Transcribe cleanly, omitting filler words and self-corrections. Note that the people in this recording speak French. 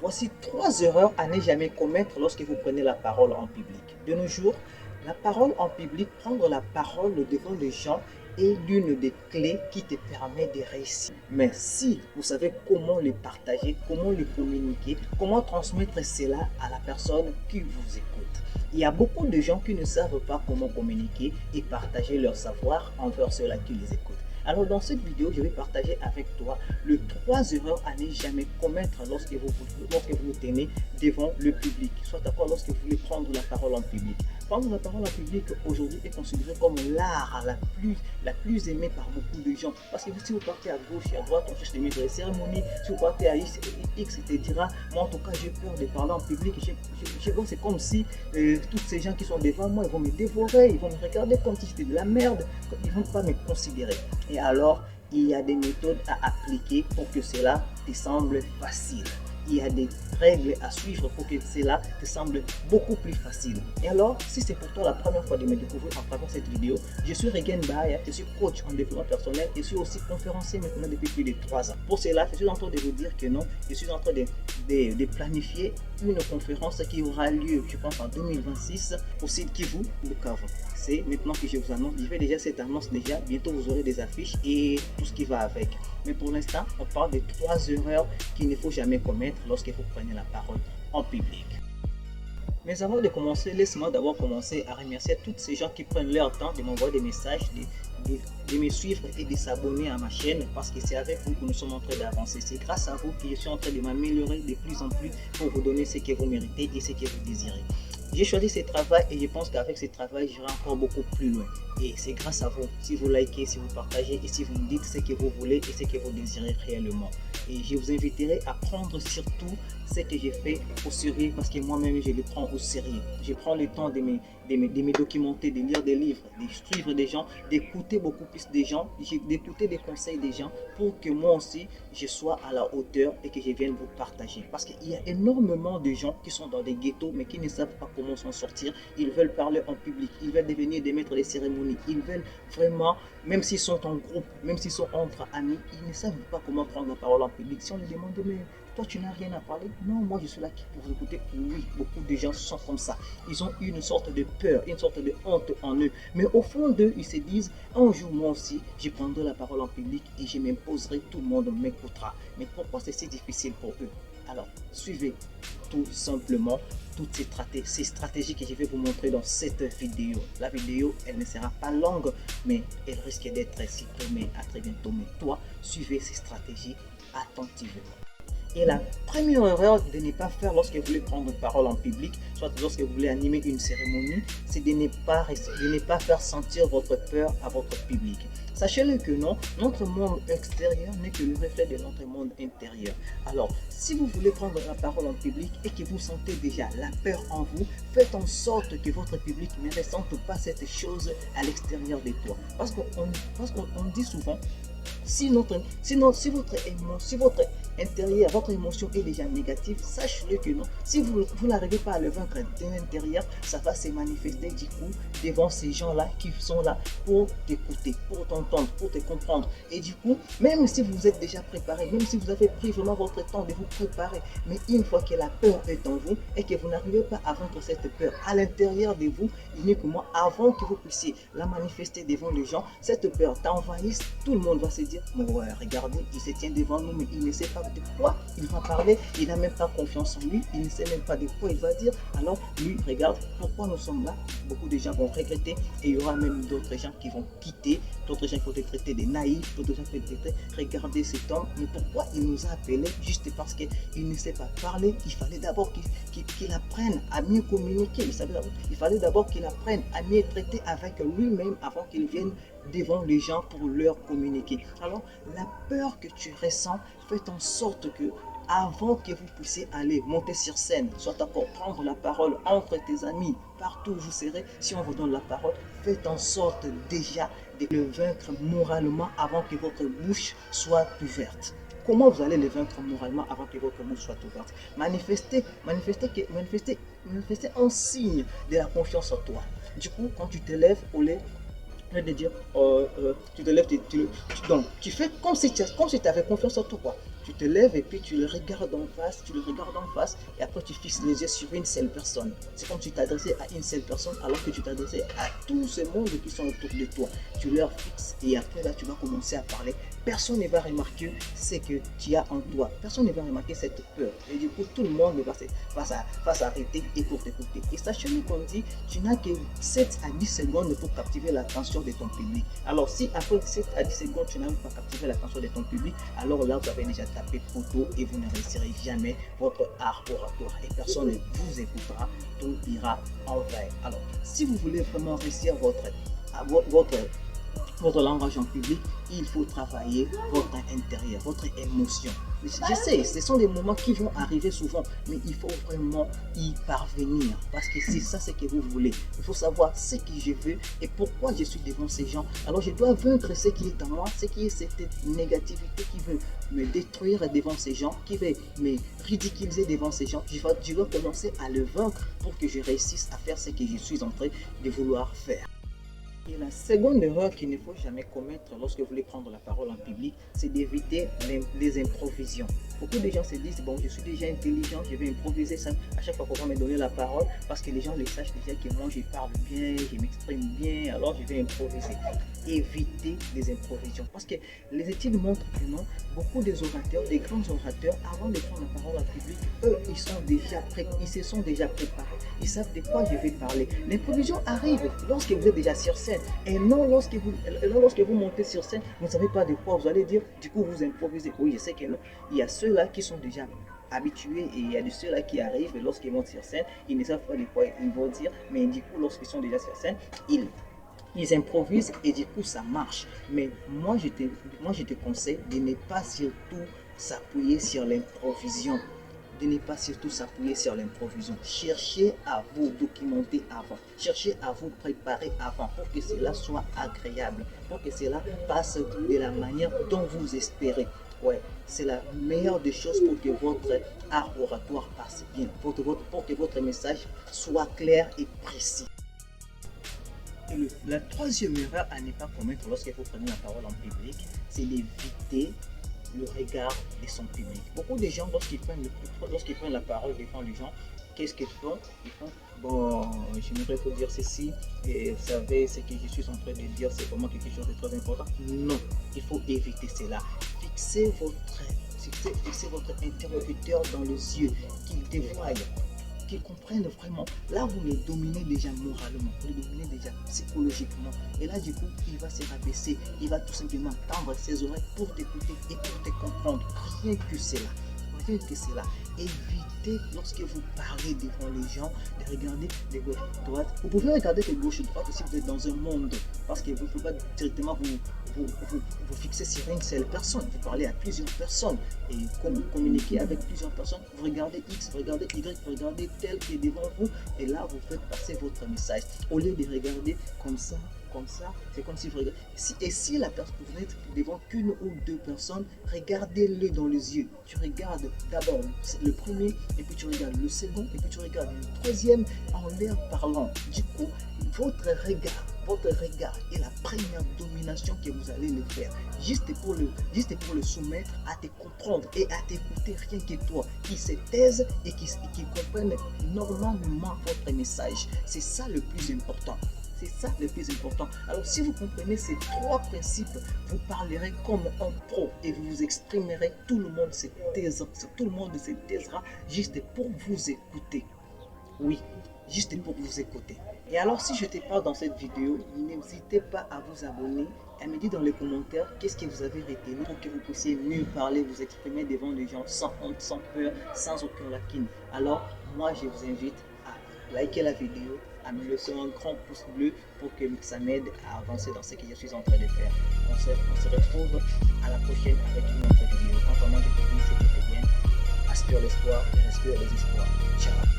Voici 3 erreurs à ne jamais commettre lorsque vous prenez la parole en public. De nos jours, la parole en public, prendre la parole devant les gens est l'une des clés qui te permet de réussir. Mais si vous savez comment les partager, comment les communiquer, comment transmettre cela à la personne qui vous écoute. Il y a beaucoup de gens qui ne savent pas comment communiquer et partager leur savoir envers ceux-là qui les écoutent. Alors dans cette vidéo, je vais partager avec toi les 3 erreurs à ne jamais commettre lorsque vous vous tenez devant le public, soit d'accord lorsque vous voulez prendre la parole en public. Prendre la parole en public aujourd'hui est considéré comme l'art la plus aimée par beaucoup de gens. Parce que si vous partez à gauche et à droite, on cherche des maîtres de cérémonie. Si vous partez à X, etc. Moi en tout cas, j'ai peur de parler en public. Je vois, c'est comme si tous ces gens qui sont devant moi, ils vont me dévorer, ils vont me regarder comme si j'étais de la merde, ils ne vont pas me considérer. Et alors, il y a des méthodes à appliquer pour que cela te semble facile. Il y a des règles à suivre pour que cela te semble beaucoup plus facile. Et alors, si c'est pour toi la première fois de me découvrir en travers cette vidéo, je suis Regen Bahaya, je suis coach en développement personnel et je suis aussi conférencier maintenant depuis plus de 3 ans. Pour cela, je suis en train de vous dire que non, je suis en train de planifier une conférence qui aura lieu, je pense, en 2026 au site Kivu, Bukavu. C'est maintenant que je vous annonce, je fais déjà cette annonce déjà, bientôt vous aurez des affiches et tout ce qui va avec. Mais pour l'instant, on parle de 3 erreurs qu'il ne faut jamais commettre lorsque vous prenez la parole en public. Mais avant de commencer, laisse-moi d'abord commencer à remercier tous ces gens qui prennent leur temps de m'envoyer des messages, de me suivre et de s'abonner à ma chaîne, parce que c'est avec vous que nous sommes en train d'avancer. C'est grâce à vous que je suis en train de m'améliorer de plus en plus pour vous donner ce que vous méritez et ce que vous désirez. J'ai choisi ce travail et je pense qu'avec ce travail, j'irai encore beaucoup plus loin. Et c'est grâce à vous, si vous likez, si vous partagez et si vous me dites ce que vous voulez et ce que vous désirez réellement. Et je vous inviterai à prendre surtout ce que j'ai fait au sérieux, parce que moi-même, je le prends au sérieux. Je prends le temps de me documenter, de lire des livres, de suivre des gens, d'écouter beaucoup plus des gens, d'écouter des conseils des gens pour que moi aussi, je sois à la hauteur et que je vienne vous partager. Parce qu'il y a énormément de gens qui sont dans des ghettos, mais qui ne savent pas comment s'en sortir. Ils veulent parler en public, ils veulent devenir des maîtres de cérémonie, ils veulent vraiment, même s'ils sont en groupe, même s'ils sont entre amis, ils ne savent pas comment prendre la parole en public. Si on les demande, mais toi tu n'as rien à parler, non, moi je suis là pour vous écouter. Oui, beaucoup de gens sont comme ça. Ils ont une sorte de peur, une sorte de honte en eux. Mais au fond d'eux, ils se disent, un jour moi aussi, je prendrai la parole en public et je m'imposerai, tout le monde m'écoutera. Mais pourquoi c'est si difficile pour eux? Alors, suivez tout simplement toutes ces stratégies que je vais vous montrer dans cette vidéo. La vidéo, elle ne sera pas longue, mais elle risque d'être supprimée à très bientôt. Mais toi, suivez ces stratégies attentivement. Et la première erreur de ne pas faire lorsque vous voulez prendre parole en public, soit lorsque vous voulez animer une cérémonie, c'est de ne pas faire sentir votre peur à votre public. Sachez-le que non, notre monde extérieur n'est que le reflet de notre monde intérieur. Alors, si vous voulez prendre la parole en public et que vous sentez déjà la peur en vous, faites en sorte que votre public ne ressente pas cette chose à l'extérieur de toi. Parce qu'on dit souvent, si votre intérieur, votre émotion est déjà négative, sachez-le que non. Si vous n'arrivez pas à le vaincre de l'intérieur, ça va se manifester du coup devant ces gens-là qui sont là pour t'écouter, pour t'entendre, pour te comprendre. Et du coup, même si vous êtes déjà préparé, même si vous avez pris vraiment votre temps de vous préparer, mais une fois que la peur est en vous et que vous n'arrivez pas à vaincre cette peur à l'intérieur de vous, uniquement avant que vous puissiez la manifester devant les gens, cette peur t'envahisse, tout le monde va se dire, ouais, regardez, il se tient devant nous, mais il ne sait pas de quoi il va parler, il n'a même pas confiance en lui, il ne sait même pas de quoi il va dire. Alors lui, regarde, pourquoi nous sommes là? Beaucoup de gens vont regretter et il y aura même d'autres gens qui vont quitter, d'autres gens qui vont être traités des naïfs, d'autres gens qui vont être traités, regardez cet homme, mais pourquoi il nous a appelés? Juste parce qu'il ne sait pas parler. Il fallait d'abord qu'il apprenne à mieux communiquer, il fallait d'abord qu'il apprenne à mieux traiter avec lui-même avant qu'il vienne devant les gens pour leur communiquer. Alors, la peur que tu ressens, faites en sorte que avant que vous puissiez aller monter sur scène, soit encore prendre la parole entre tes amis, partout où vous serez, si on vous donne la parole, faites en sorte déjà de le vaincre moralement avant que votre bouche soit ouverte. Comment vous allez le vaincre moralement avant que votre bouche soit ouverte? Manifestez un signe de la confiance en toi. Du coup, quand tu te lèves au lait, de dire, tu te lèves, donc tu fais comme si tu avais confiance en toi, quoi. Tu te lèves et puis tu le regardes en face, et après tu fixes les yeux sur une seule personne. C'est comme si tu t'adressais à une seule personne alors que tu t'adressais à tout ce monde qui sont autour de toi. Tu leur fixes et après là tu vas commencer à parler. Personne ne va remarquer ce que tu as en toi. Personne ne va remarquer cette peur. Et du coup, tout le monde va s'arrêter et pour t'écouter. Et sachez-le qu'on dit, tu n'as que 7 à 10 secondes pour captiver l'attention de ton public. Alors si après 7 à 10 secondes, tu n'as même pas captivé l'attention de ton public, alors là, vous avez déjà tapé poteau et vous ne réussirez jamais votre art oratoire. Et personne ne vous écoutera, tout ira en vain. Alors, si vous voulez vraiment réussir votre langage en public, il faut travailler votre intérieur, votre émotion. Je sais, ce sont des moments qui vont arriver souvent, mais il faut vraiment y parvenir parce que c'est ça ce que vous voulez. Il faut savoir ce que je veux et pourquoi je suis devant ces gens. Alors je dois vaincre ce qui est en moi, ce qui est cette négativité qui veut me détruire devant ces gens, qui veut me ridiculiser devant ces gens. Je dois commencer à le vaincre pour que je réussisse à faire ce que je suis en train de vouloir faire. Et la seconde erreur qu'il ne faut jamais commettre lorsque vous voulez prendre la parole en public, c'est d'éviter les improvisions. Beaucoup de gens se disent, bon, je suis déjà intelligent, je vais improviser ça à chaque fois qu'on va me donner la parole parce que les gens le sachent déjà que moi je parle bien, je m'exprime bien, alors je vais improviser. Évitez les improvisions parce que les études montrent que non, beaucoup des orateurs, des grands orateurs, avant de prendre la parole en public, eux, ils se sont déjà préparés. Ils savent de quoi je vais parler. L'improvision arrive lorsque vous êtes déjà sur scène et non lorsque vous montez sur scène, vous ne savez pas de quoi vous allez dire, du coup vous improvisez. Oui, je sais que non, il y a ceux-là qui sont déjà habitués et il y a de ceux-là qui arrivent et lorsqu'ils montent sur scène, ils ne savent pas de quoi ils vont dire, mais du coup lorsqu'ils sont déjà sur scène, ils improvisent et du coup ça marche. Mais moi je te conseille de ne pas surtout s'appuyer sur l'improvision. Cherchez à vous documenter avant. Cherchez à vous préparer avant pour que cela soit agréable, pour que cela passe de la manière dont vous espérez. Ouais, c'est la meilleure des choses pour que votre art oratoire passe bien, pour que votre message soit clair et précis. Et la troisième erreur à ne pas commettre lorsque vous prenez la parole en public, c'est d'éviter le regard de son public. Beaucoup de gens, lorsqu'ils prennent la parole devant les gens, qu'est-ce qu'ils font? Ils font, bon, j'aimerais vous dire ceci, et vous savez, ce que je suis en train de dire, c'est vraiment quelque chose de très important. Non, il faut éviter cela. Fixez votre interlocuteur dans les yeux, qu'il te voie, qu'ils comprennent vraiment. Là, vous le dominez déjà moralement, vous le dominez déjà psychologiquement. Et là, du coup, il va se rabaisser, il va tout simplement tendre ses oreilles pour t'écouter et pour te comprendre. Rien que cela. Évitez, lorsque vous parlez devant les gens, de regarder de gauche droite. Vous pouvez regarder de gauche droite si vous êtes dans un monde, parce que vous ne pouvez pas directement vous fixer sur une seule personne. Vous parlez à plusieurs personnes et communiquer avec plusieurs personnes. Vous regardez X, vous regardez Y, vous regardez tel qui est devant vous et là vous faites passer votre message. Au lieu de regarder comme ça, c'est comme si vous regardez. Si la personne, vous êtes devant qu'une ou deux personnes, regardez-le dans les yeux. Tu regardes d'abord le premier, et puis tu regardes le second, et puis tu regardes le troisième en l'air parlant. Du coup, votre regard est la première domination que vous allez le faire. Juste pour le soumettre à te comprendre et à t'écouter rien que toi, qui se taise et qui comprennent normalement votre message. C'est ça le plus important. Alors, si vous comprenez ces trois principes, vous parlerez comme un pro et vous vous exprimerez. Tout le monde se taisera juste pour vous écouter. Oui, juste pour vous écouter. Et alors, si je te parle dans cette vidéo, n'hésitez pas à vous abonner et à me dire dans les commentaires qu'est-ce que vous avez retenu pour que vous puissiez mieux parler, vous exprimer devant les gens sans honte, sans peur, sans aucun lacune. Alors, moi, je vous invite à liker la vidéo, à me laisser un grand pouce bleu pour que ça m'aide à avancer dans ce que je suis en train de faire. On se retrouve à la prochaine avec une autre vidéo. Quant à moi, je te dis, c'est bien. Aspire l'espoir et respire les espoirs. Ciao.